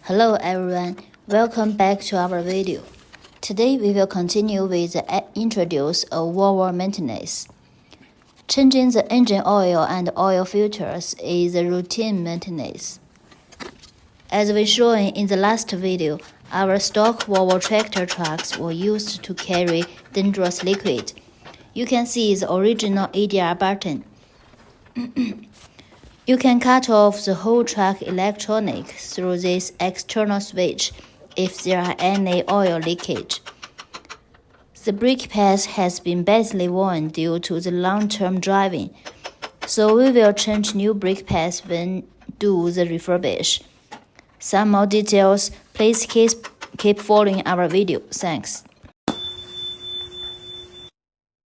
Hello everyone, welcome back to our video. Today we will continue with the introduce of Volvo maintenance. Changing the engine oil and oil filters is a routine maintenance. As we shown in the last video, our stock Volvo tractor trucks were used to carry dangerous liquid. You can see the original ADR button. You can cut off the whole truck electronics through this external switch if there are any oil leakage. The brake pads has been badly worn due to the long-term driving, so we will change new brake pads when do the refurbish. Some more details, please keep following our video. Thanks.